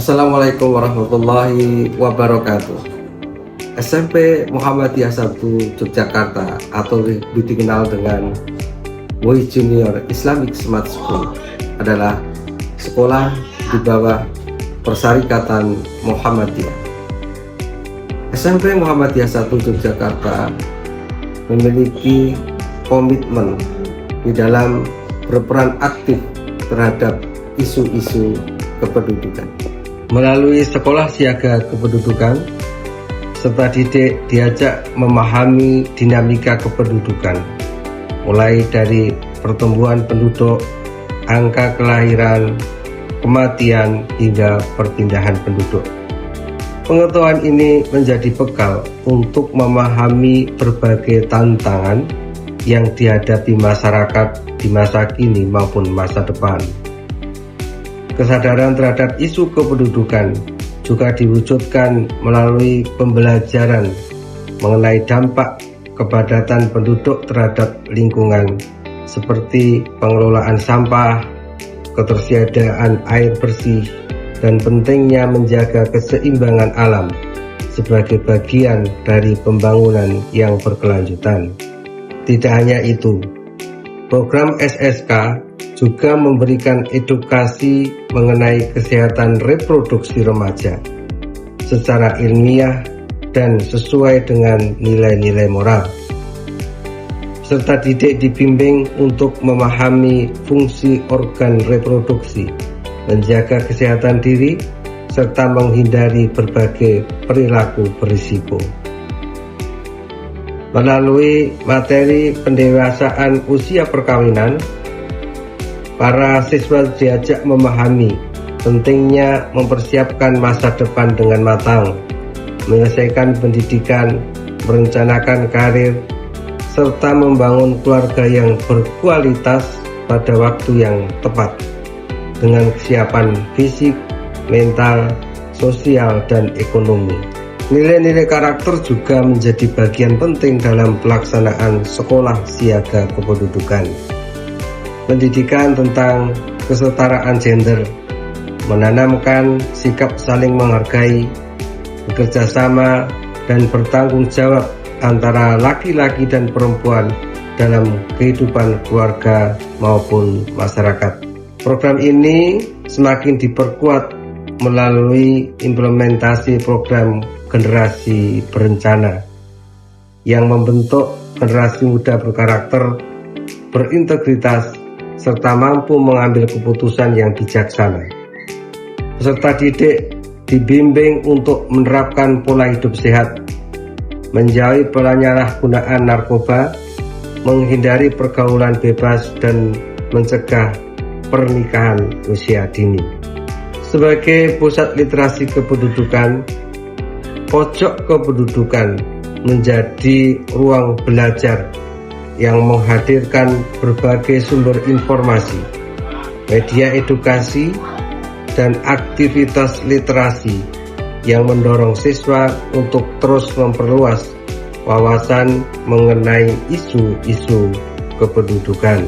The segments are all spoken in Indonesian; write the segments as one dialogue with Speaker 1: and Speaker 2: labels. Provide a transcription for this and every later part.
Speaker 1: Assalamualaikum warahmatullahi wabarakatuh. SMP Muhammadiyah 1 Yogyakarta atau lebih dikenal dengan WOI Junior Islamic Smart School adalah sekolah di bawah Persyarikatan Muhammadiyah. SMP Muhammadiyah 1 Yogyakarta memiliki komitmen di dalam berperan aktif terhadap isu-isu kependudukan. Melalui sekolah siaga kependudukan, serta didik diajak memahami dinamika kependudukan, mulai dari pertumbuhan penduduk, angka kelahiran, kematian, hingga perpindahan penduduk. Pengetahuan ini menjadi bekal untuk memahami berbagai tantangan yang dihadapi masyarakat di masa kini maupun masa depan. Kesadaran terhadap isu kependudukan juga diwujudkan melalui pembelajaran mengenai dampak kepadatan penduduk terhadap lingkungan seperti pengelolaan sampah, ketersediaan air bersih, dan pentingnya menjaga keseimbangan alam sebagai bagian dari pembangunan yang berkelanjutan. Tidak hanya itu, program SSK juga memberikan edukasi mengenai kesehatan reproduksi remaja secara ilmiah dan sesuai dengan nilai-nilai moral. Serta didik dibimbing untuk memahami fungsi organ reproduksi, menjaga kesehatan diri, serta menghindari berbagai perilaku berisiko. Melalui materi pendewasaan usia perkawinan, para siswa diajak memahami pentingnya mempersiapkan masa depan dengan matang, menyelesaikan pendidikan, merencanakan karir, serta membangun keluarga yang berkualitas pada waktu yang tepat, dengan kesiapan fisik, mental, sosial, dan ekonomi. Nilai-nilai karakter juga menjadi bagian penting dalam pelaksanaan sekolah siaga kependudukan. Pendidikan tentang kesetaraan gender, menanamkan sikap saling menghargai, bekerja sama, dan bertanggung jawab antara laki-laki dan perempuan dalam kehidupan keluarga maupun masyarakat. Program ini semakin diperkuat melalui implementasi program generasi berencana yang membentuk generasi muda berkarakter, berintegritas, serta mampu mengambil keputusan yang bijaksana. Peserta didik dibimbing untuk menerapkan pola hidup sehat, menjauhi penyalahgunaan narkoba, menghindari pergaulan bebas, dan mencegah pernikahan usia dini. Sebagai pusat literasi kependudukan, Pojok Kependudukan menjadi ruang belajar yang menghadirkan berbagai sumber informasi, media edukasi, dan aktivitas literasi yang mendorong siswa untuk terus memperluas wawasan mengenai isu-isu kependudukan.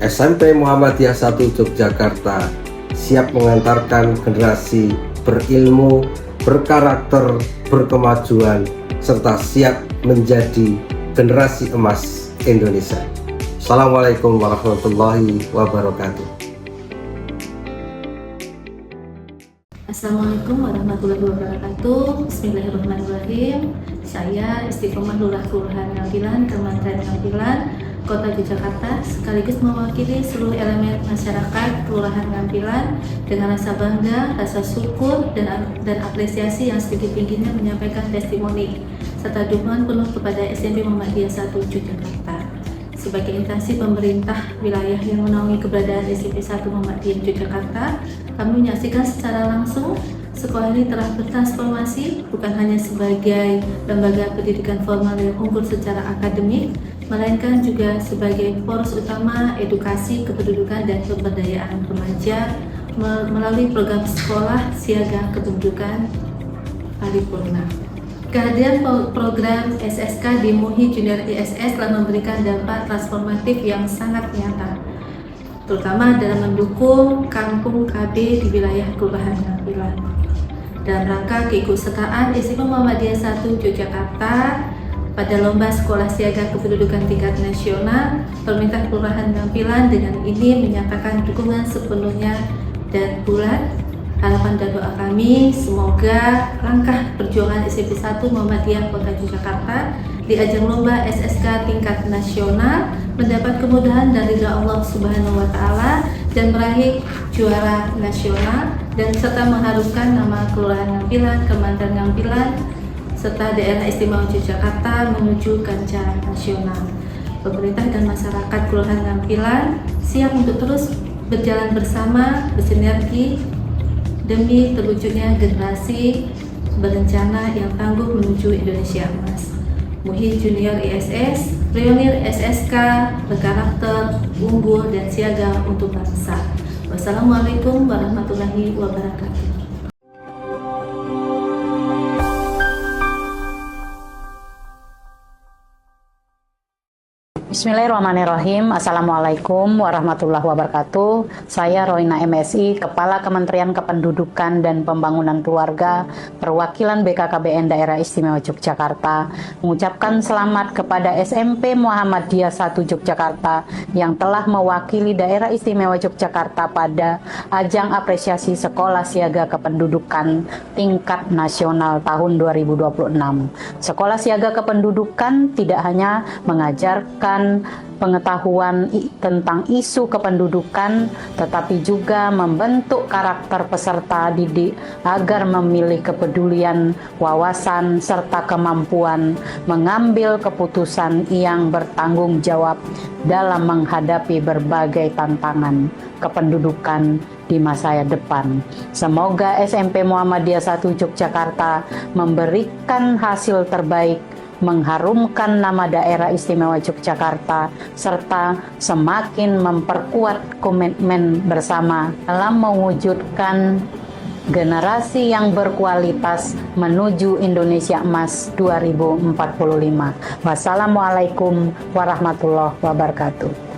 Speaker 1: SMP Muhammadiyah 1 Yogyakarta siap mengantarkan generasi berilmu, berkarakter, berkemajuan, serta siap menjadi generasi emas Indonesia. Assalamualaikum warahmatullahi wabarakatuh.
Speaker 2: Assalamualaikum warahmatullahi wabarakatuh. Bismillahirrahmanirrahim. Saya Istiqomah Lurah Kelurahan Ngampilan, Kecamatan Ngampilan, Kota Yogyakarta, sekaligus mewakili seluruh elemen masyarakat Kelurahan Ngampilan dengan rasa bangga, rasa syukur, dan apresiasi yang setinggi-tingginya menyampaikan testimoni serta dukungan penuh kepada SMP Muhammadiyah 1 Yogyakarta. Sebagai instansi pemerintah wilayah yang menaungi keberadaan SMP 1 Muhammadiyah Yogyakarta, kami menyaksikan secara langsung sekolah ini telah bertransformasi bukan hanya sebagai lembaga pendidikan formal yang unggul secara akademik, melainkan juga sebagai poros utama edukasi kependudukan dan pemberdayaan remaja melalui program sekolah siaga kependudukan paripurna. Kehadiran program SSK di MUHI Junior ISS telah memberikan dampak transformatif yang sangat nyata. terutama dalam mendukung kampung KB di wilayah Kelurahan Ngampilan. Dalam rangka keikutsertaan SMA Muhammadiyah 1 Yogyakarta pada Lomba Sekolah Siaga Kependudukan tingkat nasional, pemerintah Kelurahan Ngampilan dengan ini menyatakan dukungan sepenuhnya dan bulat. Harapan dan doa kami semoga langkah perjuangan SMP 1 Muhammadiyah Kota Yogyakarta di ajang lomba SSK tingkat nasional mendapat kemudahan dari Allah Subhanahu wa Ta'ala dan meraih juara nasional dan serta mengharumkan nama Kelurahan Ngampilan, Kecamatan Ngampilan serta daerah istimewa Yogyakarta menuju kancah nasional. Pemerintah dan masyarakat Kelurahan Ngampilan siap untuk terus berjalan bersama, bersinergi demi terwujudnya generasi berencana yang tangguh menuju Indonesia Emas. Muhi Junior ISS, Pionir SSK, berkarakter, unggul, dan siaga untuk bangsa. Wassalamualaikum warahmatullahi wabarakatuh.
Speaker 3: Bismillahirrahmanirrahim. Assalamualaikum warahmatullahi wabarakatuh. Saya Roina MSI, Kepala Kementerian Kependudukan dan Pembangunan Keluarga, Perwakilan BKKBN Daerah Istimewa Yogyakarta, mengucapkan selamat kepada SMP Muhammadiyah 1 Yogyakarta yang telah mewakili Daerah Istimewa Yogyakarta pada ajang apresiasi Sekolah Siaga Kependudukan tingkat nasional tahun 2026. Sekolah Siaga Kependudukan tidak hanya mengajarkan pengetahuan tentang isu kependudukan, tetapi juga membentuk karakter peserta didik agar memilih kepedulian, wawasan, serta kemampuan mengambil keputusan yang bertanggung jawab dalam menghadapi berbagai tantangan kependudukan di masa depan. Semoga SMP Muhammadiyah 1 Yogyakarta memberikan hasil terbaik, mengharumkan nama daerah istimewa Yogyakarta, serta semakin memperkuat komitmen bersama dalam mewujudkan generasi yang berkualitas menuju Indonesia Emas 2045. Wassalamualaikum warahmatullahi wabarakatuh.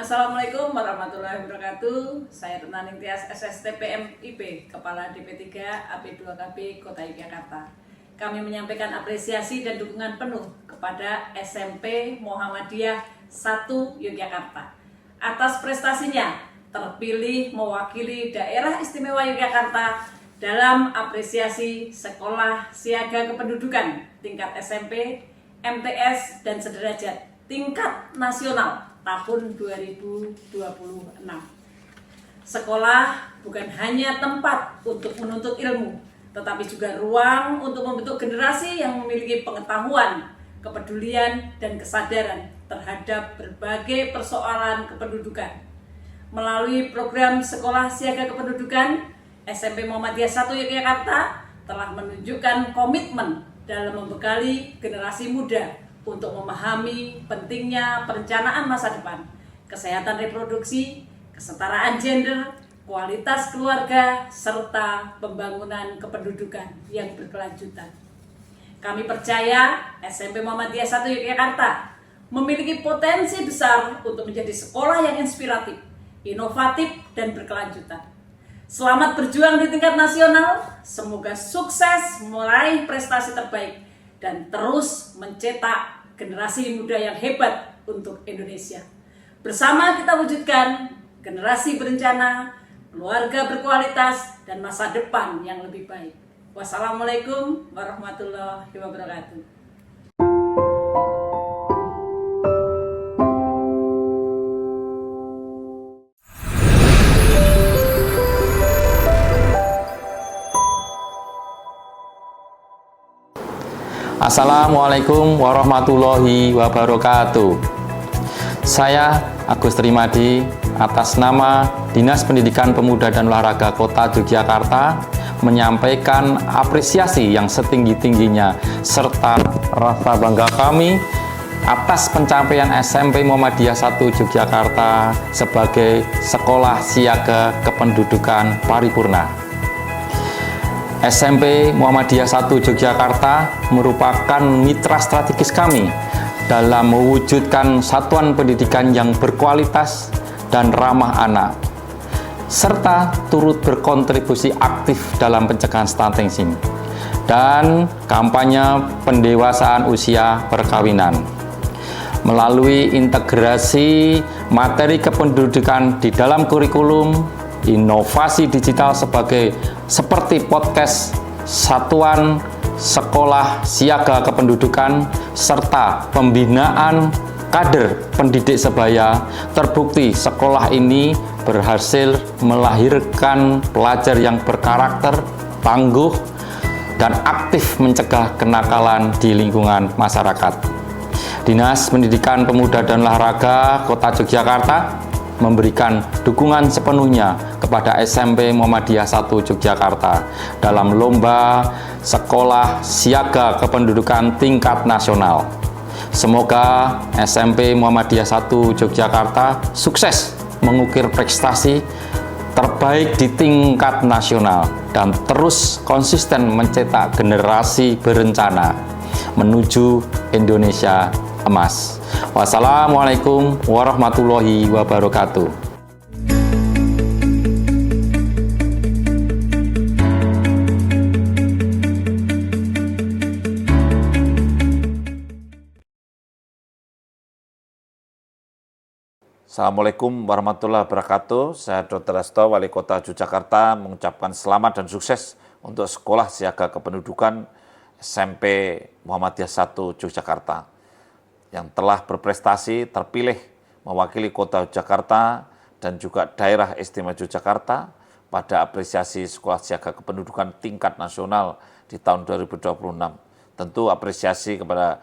Speaker 4: Assalamualaikum warahmatullahi wabarakatuh. Saya Tenaning Tias SSTPM IP, Kepala DP3 AP2KB Kota Yogyakarta. Kami menyampaikan apresiasi dan dukungan penuh kepada SMP Muhammadiyah 1 Yogyakarta atas prestasinya terpilih mewakili Daerah Istimewa Yogyakarta dalam apresiasi Sekolah Siaga Kependudukan tingkat SMP, MTS, dan sederajat tingkat nasional tahun 2026. Sekolah bukan hanya tempat untuk menuntut ilmu, tetapi juga ruang untuk membentuk generasi yang memiliki pengetahuan, kepedulian, dan kesadaran terhadap berbagai persoalan kependudukan. Melalui program Sekolah Siaga Kependudukan, SMP Muhammadiyah 1 Yogyakarta telah menunjukkan komitmen dalam membekali generasi muda untuk memahami pentingnya perencanaan masa depan, kesehatan reproduksi, kesetaraan gender, kualitas keluarga, serta pembangunan kependudukan yang berkelanjutan. Kami percaya SMP Muhammadiyah 1 Yogyakarta memiliki potensi besar untuk menjadi sekolah yang inspiratif, inovatif, dan berkelanjutan. Selamat berjuang di tingkat nasional, semoga sukses meraih prestasi terbaik dan terus mencetak generasi muda yang hebat untuk Indonesia. Bersama kita wujudkan generasi berencana, keluarga berkualitas, dan masa depan yang lebih baik. Wassalamualaikum warahmatullahi wabarakatuh.
Speaker 5: Assalamualaikum warahmatullahi wabarakatuh. Saya Agus Trimadi atas nama Dinas Pendidikan Pemuda dan Olahraga Kota Yogyakarta menyampaikan apresiasi yang setinggi-tingginya serta rasa bangga kami atas pencapaian SMP Muhammadiyah 1 Yogyakarta sebagai Sekolah Siaga Kependudukan Paripurna. SMP Muhammadiyah 1 Yogyakarta merupakan mitra strategis kami dalam mewujudkan satuan pendidikan yang berkualitas dan ramah anak, serta turut berkontribusi aktif dalam pencegahan stunting dan kampanye pendewasaan usia perkawinan. Melalui integrasi materi kependudukan di dalam kurikulum, inovasi digital seperti podcast Satuan Sekolah Siaga Kependudukan, serta pembinaan kader pendidik sebaya, terbukti sekolah ini berhasil melahirkan pelajar yang berkarakter, tangguh, dan aktif mencegah kenakalan di lingkungan masyarakat. Dinas Pendidikan Pemuda dan Olahraga Kota Yogyakarta memberikan dukungan sepenuhnya kepada SMP Muhammadiyah 1 Yogyakarta dalam lomba sekolah siaga kependudukan tingkat nasional. Semoga SMP Muhammadiyah 1 Yogyakarta sukses mengukir prestasi terbaik di tingkat nasional dan terus konsisten mencetak generasi berencana menuju Indonesia emas. Wassalamualaikum warahmatullahi wabarakatuh.
Speaker 6: Assalamualaikum warahmatullahi wabarakatuh. Saya Dr. Resto, Wali Kota Yogyakarta, mengucapkan selamat dan sukses untuk Sekolah Siaga Kependudukan SMP Muhammadiyah 1 Yogyakarta yang telah berprestasi terpilih mewakili Kota Yogyakarta dan juga Daerah Istimewa Yogyakarta pada apresiasi Sekolah Siaga Kependudukan tingkat nasional di tahun 2026. Tentu apresiasi kepada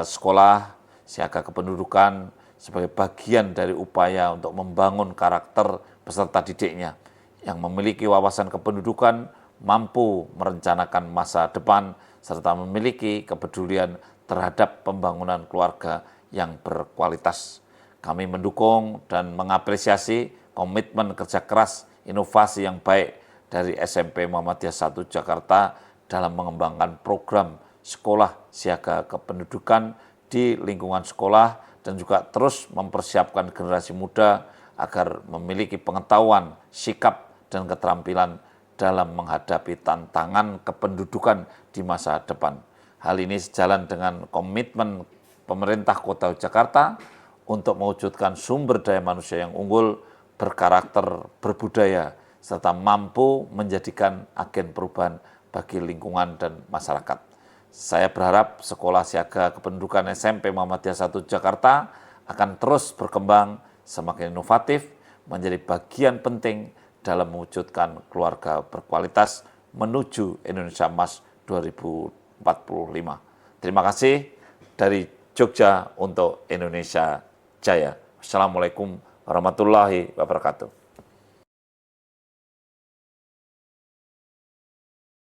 Speaker 6: Sekolah Siaga Kependudukan sebagai bagian dari upaya untuk membangun karakter peserta didiknya yang memiliki wawasan kependudukan, mampu merencanakan masa depan, serta memiliki kepedulian terhadap pembangunan keluarga yang berkualitas. Kami mendukung dan mengapresiasi komitmen kerja keras, inovasi yang baik dari SMP Muhammadiyah 1 Jakarta dalam mengembangkan program sekolah siaga kependudukan di lingkungan sekolah dan juga terus mempersiapkan generasi muda agar memiliki pengetahuan, sikap, dan keterampilan dalam menghadapi tantangan kependudukan di masa depan. Hal ini sejalan dengan komitmen pemerintah Kota Jakarta untuk mewujudkan sumber daya manusia yang unggul, berkarakter, berbudaya, serta mampu menjadikan agen perubahan bagi lingkungan dan masyarakat. Saya berharap Sekolah Siaga Kependudukan SMP Muhammadiyah 1 Jakarta akan terus berkembang, semakin inovatif, menjadi bagian penting dalam mewujudkan keluarga berkualitas menuju Indonesia Emas 2045. Terima kasih dari Jogja untuk Indonesia Jaya. Assalamualaikum warahmatullahi wabarakatuh.